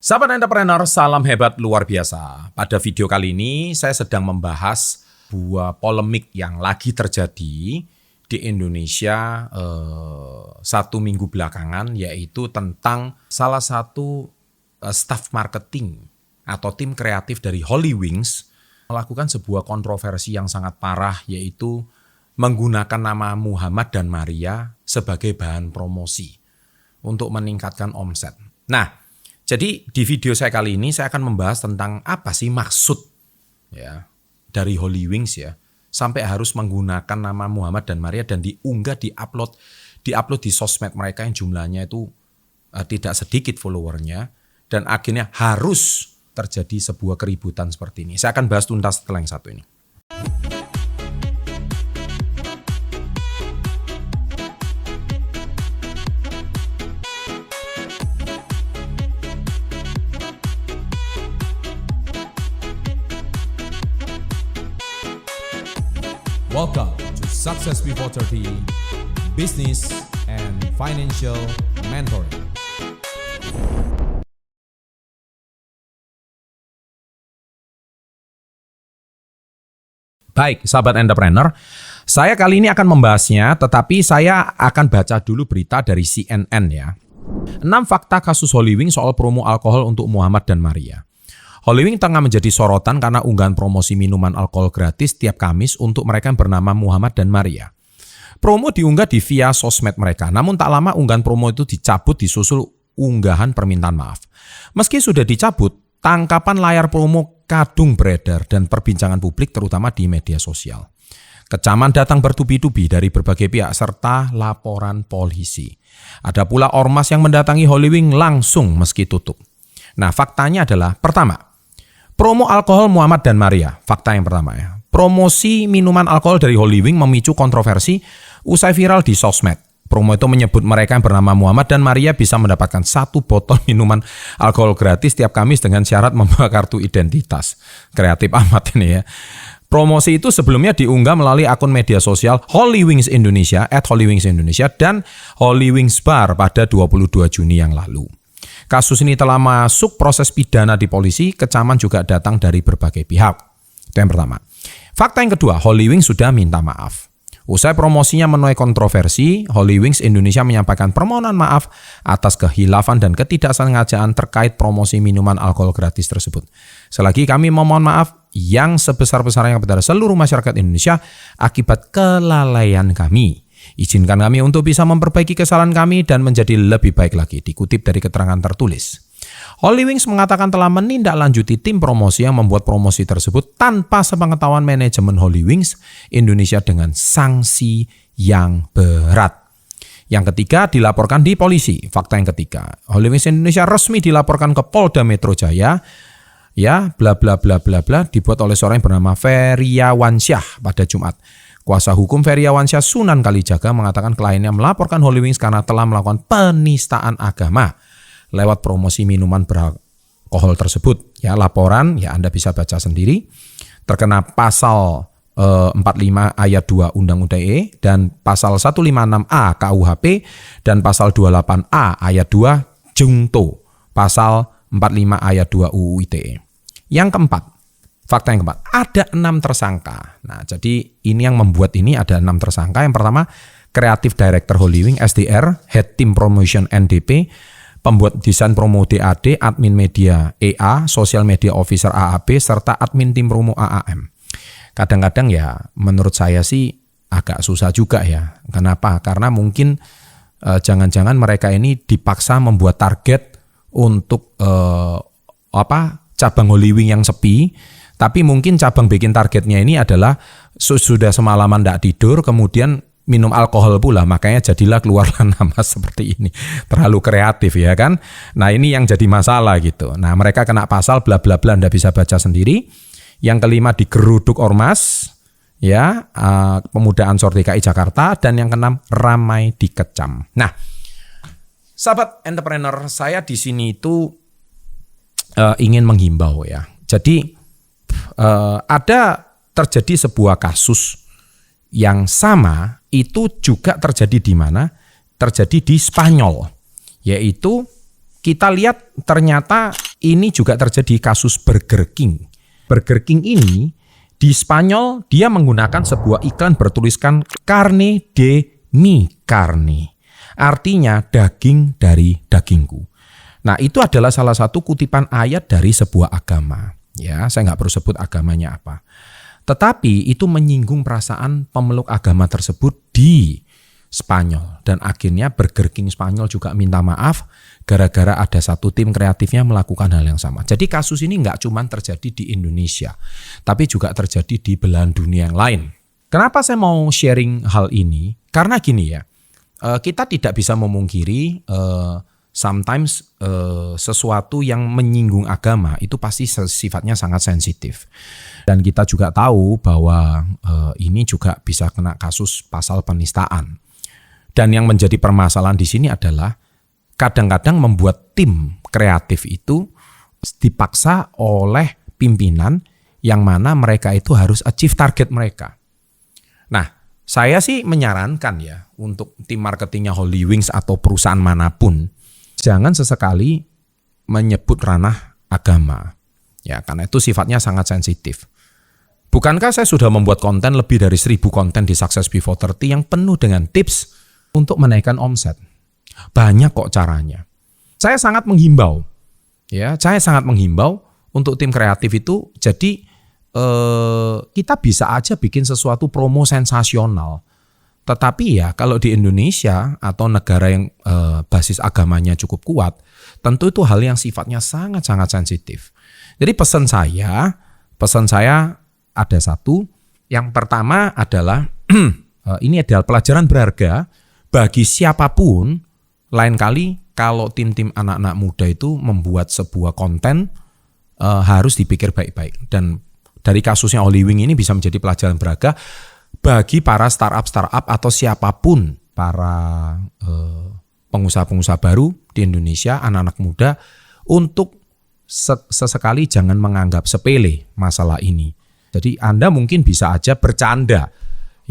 Sahabat entrepreneur, salam hebat luar biasa. Pada video kali ini saya sedang membahas sebuah polemik yang lagi terjadi di Indonesia satu minggu belakangan, yaitu tentang salah satu staff marketing atau tim kreatif dari Holy Wings melakukan sebuah kontroversi yang sangat parah, yaitu menggunakan nama Muhammad dan Maria sebagai bahan promosi untuk meningkatkan omset. Nah, jadi di video saya kali ini saya akan membahas tentang apa sih maksud ya dari Holy Wings ya sampai harus menggunakan nama Muhammad dan Maria dan diunggah, diupload di sosmed mereka yang jumlahnya itu tidak sedikit followernya, dan akhirnya harus terjadi sebuah keributan seperti ini. Saya akan bahas tuntas setelah yang satu ini. Welcome to Success Before 30 Business and Financial Mentoring. Baik, sahabat entrepreneur, saya kali ini akan membahasnya, tetapi saya akan baca dulu berita dari CNN ya. 6 fakta kasus Holy Wings soal promo alkohol untuk Muhammad dan Maria. Holy Wings tengah menjadi sorotan karena unggahan promosi minuman alkohol gratis tiap Kamis untuk mereka yang bernama Muhammad dan Maria. Promo diunggah di via sosmed mereka, namun tak lama unggahan promo itu dicabut disusul unggahan permintaan maaf. Meski sudah dicabut, tangkapan layar promo kadung beredar dan perbincangan publik terutama di media sosial. Kecaman datang bertubi-tubi dari berbagai pihak serta laporan polisi. Ada pula ormas yang mendatangi Holy Wings langsung meski tutup. Nah, faktanya adalah pertama, promo alkohol Muhammad dan Maria. Fakta yang pertama ya. Promosi minuman alkohol dari Holy Wings memicu kontroversi usai viral di sosmed. Promo itu menyebut mereka yang bernama Muhammad dan Maria bisa mendapatkan 1 botol minuman alkohol gratis tiap Kamis dengan syarat membawa kartu identitas. Kreatif amat ini ya. Promosi itu sebelumnya diunggah melalui akun media sosial Holy Wings Indonesia @HolyWingsIndonesia dan Holy Wings Bar pada 22 Juni yang lalu. Kasus ini telah masuk proses pidana di polisi, kecaman juga datang dari berbagai pihak. Itu yang pertama. Fakta yang kedua, Holy Wings sudah minta maaf. Usai promosinya menuai kontroversi, Holy Wings Indonesia menyampaikan permohonan maaf atas kehilafan dan ketidaksengajaan terkait promosi minuman alkohol gratis tersebut. Selagi kami memohon maaf yang sebesar-besarnya kepada seluruh masyarakat Indonesia akibat kelalaian kami. Izinkan kami untuk bisa memperbaiki kesalahan kami dan menjadi lebih baik lagi, dikutip dari keterangan tertulis. Holy Wings mengatakan telah menindaklanjuti tim promosi yang membuat promosi tersebut tanpa sepengetahuan manajemen Holy Wings Indonesia dengan sanksi yang berat. Yang ketiga, dilaporkan di polisi. Fakta yang ketiga, Holy Wings Indonesia resmi dilaporkan ke Polda Metro Jaya. Ya, bla bla bla bla bla, dibuat oleh seorang yang bernama Feryawansyah pada Jumat. Kuasa hukum Feryawansyah Sunan Kalijaga mengatakan kliennya melaporkan Holy Wings karena telah melakukan penistaan agama lewat promosi minuman beralkohol tersebut. Ya, laporan ya Anda bisa baca sendiri. Terkena pasal 45 ayat 2 Undang-Undang ITE dan pasal 156A KUHP dan pasal 28A ayat 2 Jungto, pasal 45 ayat 2 UU ITE. Yang keempat, fakta yang keempat, ada 6 tersangka. Nah, jadi ini yang membuat ini ada 6 tersangka. Yang pertama, Creative Director Holy Wings SDR, Head Team Promotion NDP, pembuat desain promo DAD, admin media EA, Social Media Officer AAB, serta admin tim promo AAM. Kadang-kadang ya menurut saya sih agak susah juga ya. Kenapa? Karena mungkin jangan-jangan mereka ini dipaksa membuat target untuk cabang Holy Wings yang sepi. Tapi mungkin cabang bikin targetnya ini adalah sudah semalaman tidak tidur, kemudian minum alkohol pula, makanya jadilah keluarlah nama seperti ini. Terlalu kreatif ya kan. Nah, ini yang jadi masalah gitu. Nah, mereka kena pasal bla bla bla, Anda bisa baca sendiri. Yang kelima, digeruduk ormas, ya, Pemuda Ansor DKI Jakarta, dan yang keenam, ramai dikecam. Nah, sahabat entrepreneur, saya di sini itu ingin menghimbau ya. Jadi ada terjadi sebuah kasus yang sama itu juga terjadi di mana? Terjadi di Spanyol. Yaitu kita lihat ternyata Ini juga terjadi kasus Burger King. Burger King ini di Spanyol dia menggunakan sebuah iklan bertuliskan carne de mi carne. Artinya daging dari dagingku. Nah, itu adalah salah satu kutipan ayat dari sebuah agama. Ya, saya nggak perlu sebut agamanya apa. Tetapi itu menyinggung perasaan pemeluk agama tersebut di Spanyol. Dan akhirnya Burger King Spanyol juga minta maaf gara-gara ada satu tim kreatifnya melakukan hal yang sama. Jadi kasus ini nggak cuma terjadi di Indonesia, tapi juga terjadi di belahan dunia yang lain. Kenapa saya mau sharing hal ini? Karena gini ya, kita tidak bisa memungkiri sometimes sesuatu yang menyinggung agama itu pasti sifatnya sangat sensitif. Dan kita juga tahu bahwa ini juga bisa kena kasus pasal penistaan. Dan yang menjadi permasalahan di sini adalah kadang-kadang membuat tim kreatif itu dipaksa oleh pimpinan yang mana mereka itu harus achieve target mereka. Nah, saya sih menyarankan ya untuk tim marketingnya Holy Wings atau perusahaan manapun, jangan sesekali menyebut ranah agama. Ya, karena itu sifatnya sangat sensitif. Bukankah saya sudah membuat konten lebih dari 1000 konten di Success Before 30 yang penuh dengan tips untuk menaikkan omset? Banyak kok caranya. Saya sangat menghimbau untuk tim kreatif itu. Jadi kita bisa aja bikin sesuatu promo sensasional. Tetapi ya kalau di Indonesia atau negara yang basis agamanya cukup kuat, tentu itu hal yang sifatnya sangat-sangat sensitif. Jadi pesan saya ada satu. Yang pertama adalah ini adalah pelajaran berharga bagi siapapun. Lain kali kalau tim-tim anak-anak muda itu membuat sebuah konten harus dipikir baik-baik. Dan dari kasusnya Holy Wing ini bisa menjadi pelajaran berharga bagi para startup atau siapapun para pengusaha-pengusaha baru di Indonesia, anak-anak muda, untuk sesekali jangan menganggap sepele masalah ini. Jadi Anda mungkin bisa aja bercanda,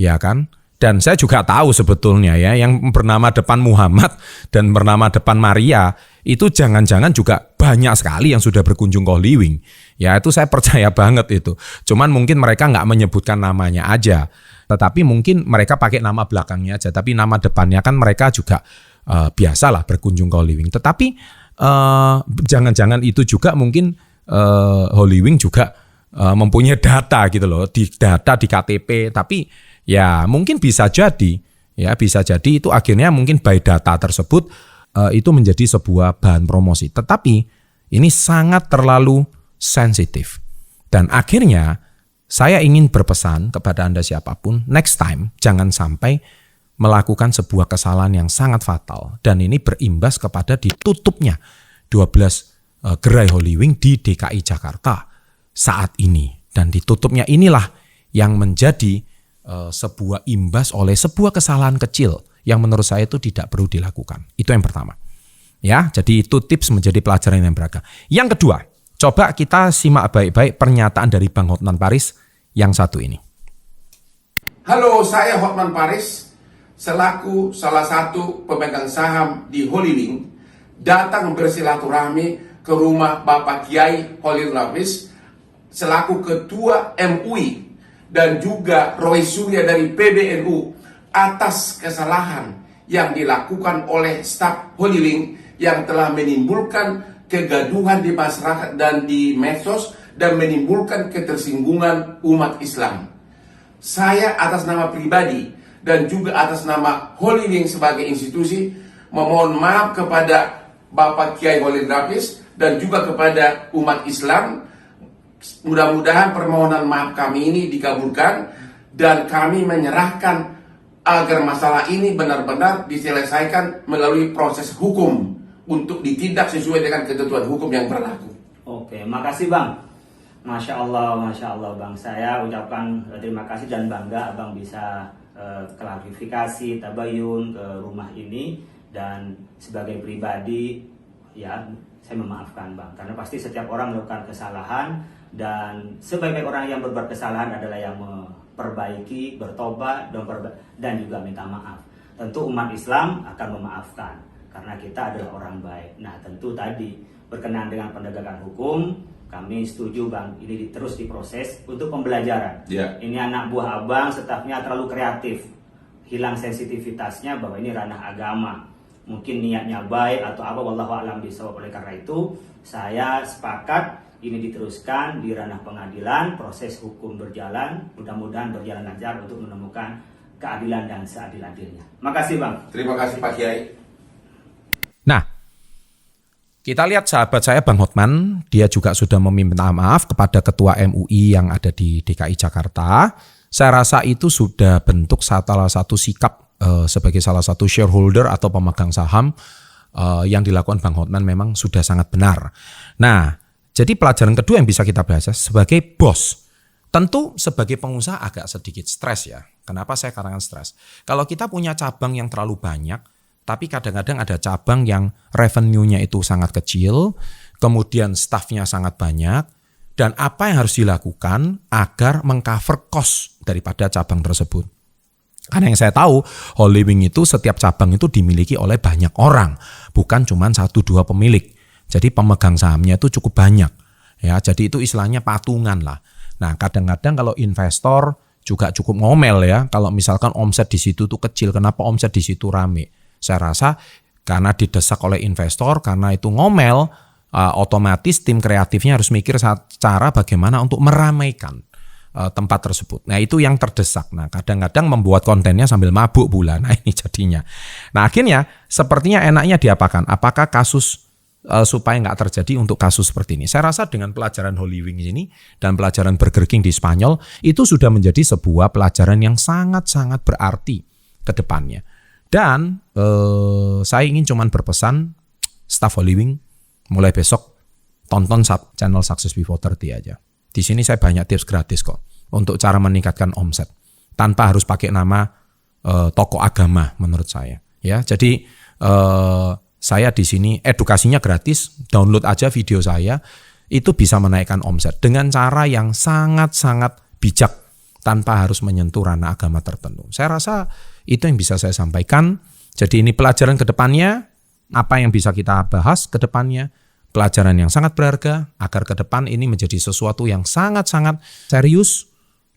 ya kan? Dan saya juga tahu sebetulnya ya, yang bernama depan Muhammad dan bernama depan Maria itu jangan-jangan juga banyak sekali yang sudah berkunjung ke Holy Wing. Ya itu saya percaya banget itu. Cuman mungkin mereka nggak menyebutkan namanya aja. Tetapi mungkin mereka pakai nama belakangnya aja. Tapi nama depannya kan mereka juga biasalah berkunjung ke Holy Wing. Tetapi jangan-jangan itu juga mungkin Holy Wing juga mempunyai data gitu loh. Data di KTP. Tapi ya mungkin bisa jadi itu akhirnya mungkin by data tersebut itu menjadi sebuah bahan promosi. Tetapi ini sangat terlalu sensitif. Dan akhirnya saya ingin berpesan kepada Anda siapapun, next time jangan sampai melakukan sebuah kesalahan yang sangat fatal. Dan ini berimbas kepada ditutupnya 12 gerai Holy Wing di DKI Jakarta saat ini. Dan ditutupnya inilah yang menjadi sebuah imbas oleh sebuah kesalahan kecil yang menurut saya itu tidak perlu dilakukan. Itu yang pertama. Ya, jadi itu tips menjadi pelajaran yang berharga. Yang kedua, coba kita simak baik-baik pernyataan dari Bang Hotman Paris yang satu ini. Halo, saya Hotman Paris, selaku salah satu pemegang saham di Holy Wing, datang bersilaturahmi ke rumah Bapak Kiai Holil Nafis, selaku Ketua MUI, dan juga Roy Surya dari PBNU atas kesalahan yang dilakukan oleh staf Holy Wing yang telah menimbulkan kegaduhan di masyarakat dan di medsos dan menimbulkan ketersinggungan umat Islam. Saya atas nama pribadi dan juga atas nama Holy Wing sebagai institusi memohon maaf kepada Bapak Kiai Holil Nafis dan juga kepada umat Islam. Mudah-mudahan permohonan maaf kami ini dikabulkan dan kami menyerahkan agar masalah ini benar-benar diselesaikan melalui proses hukum untuk ditindak sesuai dengan ketentuan hukum yang berlaku. Oke, makasih Bang. Masya Allah Bang. Saya ucapkan terima kasih dan bangga Abang bisa klarifikasi, tabayun ke rumah ini. Dan sebagai pribadi ya saya memaafkan Bang. Karena pasti setiap orang melakukan kesalahan. Dan sebaik-baik orang yang berbuat kesalahan adalah yang memperbaiki, bertobat, dan juga minta maaf. Tentu umat Islam akan memaafkan karena kita adalah orang baik. Nah tentu tadi berkenaan dengan penegakan hukum, kami setuju Bang, ini terus diproses untuk pembelajaran. Ini anak buah Abang, stafnya terlalu kreatif, hilang sensitivitasnya bahwa ini ranah agama. Mungkin niatnya baik atau apa, wallahu a'lam bishawab. Oleh karena itu, saya sepakat ini diteruskan di ranah pengadilan, proses hukum berjalan, mudah-mudahan berjalan lancar untuk menemukan keadilan dan seadil-adilnya. Makasih Bang. Terima kasih Pak Kiai. Nah, kita lihat sahabat saya Bang Hotman, dia juga sudah meminta maaf kepada Ketua MUI yang ada di DKI Jakarta. Saya rasa itu sudah bentuk salah satu sikap sebagai salah satu shareholder atau pemegang saham yang dilakukan Bang Hotman memang sudah sangat benar. Nah, jadi pelajaran kedua yang bisa kita bahas sebagai bos. Tentu sebagai pengusaha agak sedikit stres ya. Kenapa saya katakan stres? Kalau kita punya cabang yang terlalu banyak, tapi kadang-kadang ada cabang yang revenue-nya itu sangat kecil, kemudian staff-nya sangat banyak, dan apa yang harus dilakukan agar mengcover cost daripada cabang tersebut. Karena yang saya tahu, Holywing itu setiap cabang itu dimiliki oleh banyak orang, bukan cuma 1-2 pemilik. Jadi pemegang sahamnya itu cukup banyak. Ya, jadi itu istilahnya patungan lah. Nah, kadang-kadang kalau investor juga cukup ngomel ya, kalau misalkan omset di situ tuh kecil, kenapa omset di situ rame? Saya rasa karena didesak oleh investor, karena itu ngomel, otomatis tim kreatifnya harus mikir cara bagaimana untuk meramaikan tempat tersebut. Nah itu yang terdesak. Nah kadang-kadang membuat kontennya sambil mabuk pula. Nah ini jadinya. Nah akhirnya sepertinya enaknya diapakan? Apakah kasus supaya nggak terjadi untuk kasus seperti ini? Saya rasa dengan pelajaran Holywing ini dan pelajaran Burger King di Spanyol itu sudah menjadi sebuah pelajaran yang sangat-sangat berarti ke depannya. Dan saya ingin cuman berpesan staf Holywing mulai besok tonton channel Success Before 30 aja. Di sini saya banyak tips gratis kok untuk cara meningkatkan omset tanpa harus pakai nama tokoh agama menurut saya. Ya, jadi saya di sini edukasinya gratis, download aja video saya itu bisa menaikkan omset dengan cara yang sangat-sangat bijak tanpa harus menyentuh ranah agama tertentu. Saya rasa itu yang bisa saya sampaikan. Jadi ini pelajaran ke depannya, apa yang bisa kita bahas ke depannya, pelajaran yang sangat berharga agar ke depan ini menjadi sesuatu yang sangat-sangat serius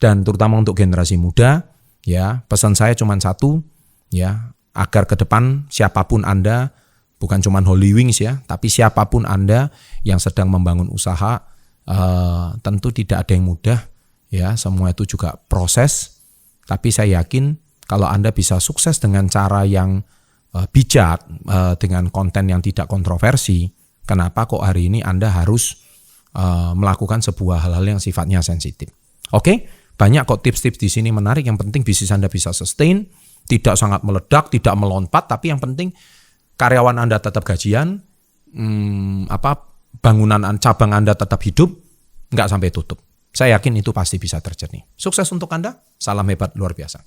dan terutama untuk generasi muda. Ya, pesan saya cuma satu, ya, agar ke depan siapapun Anda, bukan cuma Holywings ya, tapi siapapun Anda yang sedang membangun usaha, tentu tidak ada yang mudah. Ya, semua itu juga proses, tapi saya yakin kalau Anda bisa sukses dengan cara yang bijak, dengan konten yang tidak kontroversi, kenapa kok hari ini Anda harus melakukan sebuah hal-hal yang sifatnya sensitif? Oke, banyak kok tips-tips di sini menarik, yang penting bisnis Anda bisa sustain, tidak sangat meledak, tidak melompat, tapi yang penting karyawan Anda tetap gajian, bangunan cabang Anda tetap hidup, nggak sampai tutup. Saya yakin itu pasti bisa terjadi. Sukses untuk Anda, salam hebat luar biasa.